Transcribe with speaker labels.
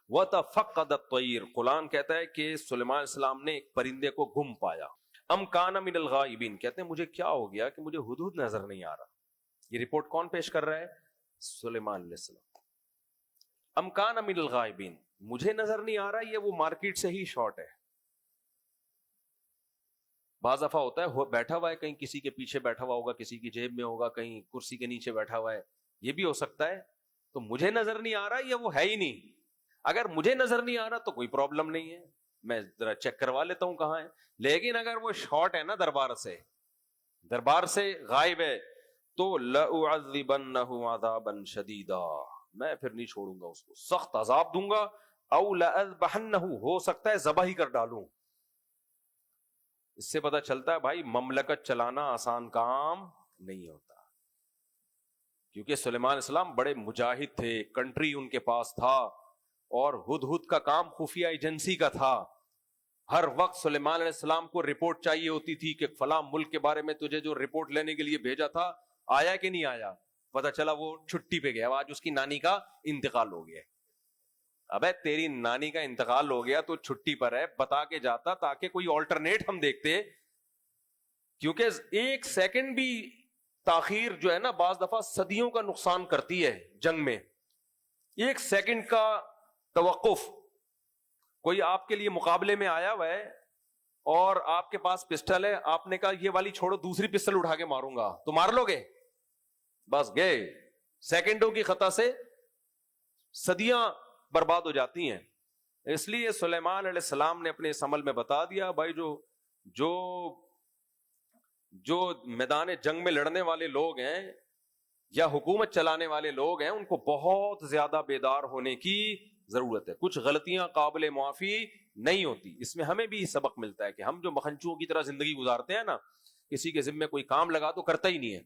Speaker 1: وَتَفَقَّدَ الطَّيْرُ، قرآن کہتا ہے کہ سلیمان علیہ السلام نے ایک پرندے کو گم پایا. ام کان من الغائبین، کہتے ہیں مجھے کیا ہو گیا کہ مجھے ہدہد نظر نہیں آ رہا. یہ رپورٹ کون پیش کر رہا ہے؟ سلیمان علیہ السلام. ام کان من الغائبین، مجھے نظر نہیں آ رہا، یہ وہ مارکیٹ سے ہی شارٹ ہے. بعض دفعہ ہوتا ہے بیٹھا ہوا ہے کہیں، کسی کے پیچھے بیٹھا ہوا ہوگا، کسی کی جیب میں ہوگا، کہیں کرسی کے نیچے بیٹھا ہوا ہے، یہ بھی ہو سکتا ہے. تو مجھے نظر نہیں آ رہا، یہ وہ ہے ہی نہیں. اگر مجھے نظر نہیں آ رہا تو کوئی پرابلم نہیں ہے، میں ذرا چیک کروا لیتا ہوں کہاں ہے. لیکن اگر وہ شارٹ ہے نا دربار سے غائب ہے، تو لَأُعَذِّبَنَّهُ عَذَابًا شَدِيدًا، میں پھر نہیں چھوڑوں گا اس کو، سخت عذاب دوں گا. او لَأَذْبَحَنَّهُ، ہو سکتا ہے ذبح ہی کر ڈالوں. اس سے پتہ چلتا ہے بھائی مملکت چلانا آسان کام نہیں ہوتا، کیونکہ سلیمان علیہ السلام بڑے مجاہد تھے، کنٹری ان کے پاس تھا، اور ہدہد کا کام خفیہ ایجنسی کا تھا. ہر وقت سلیمان علیہ السلام کو رپورٹ چاہیے ہوتی تھی کہ فلاں ملک کے بارے میں تجھے جو رپورٹ لینے کے لیے بھیجا تھا آیا کہ نہیں آیا. پتہ چلا وہ چھٹی پہ گیا، آج اس کی نانی کا انتقال ہو گیا. ابے تیری نانی کا انتقال ہو گیا تو چھٹی پر ہے، بتا کے جاتا تاکہ کوئی آلٹرنیٹ ہم دیکھتے. کیونکہ ایک سیکنڈ بھی تاخیر جو ہے نا بعض دفعہ صدیوں کا نقصان کرتی ہے. جنگ میں ایک سیکنڈ کا توقف، کوئی آپ کے لیے مقابلے میں آیا ہوا ہے اور آپ کے پاس پسٹل ہے، آپ نے کہا یہ والی چھوڑو، دوسری پسٹل اٹھا کے ماروں گا، تو مار لو گے؟ بس گئے. سیکنڈوں کی خطا سے صدیاں برباد ہو جاتی ہیں. اس لیے سلیمان علیہ السلام نے اپنے اس عمل میں بتا دیا بھائی جو میدان جنگ میں لڑنے والے لوگ ہیں یا حکومت چلانے والے لوگ ہیں، ان کو بہت زیادہ بیدار ہونے کی ضرورت ہے. کچھ غلطیاں قابل معافی نہیں ہوتی. اس میں ہمیں بھی سبق ملتا ہے کہ ہم جو مکھنچوؤں کی طرح زندگی گزارتے ہیں نا، کسی کے ذمے کوئی کام لگا تو کرتا ہی نہیں ہے.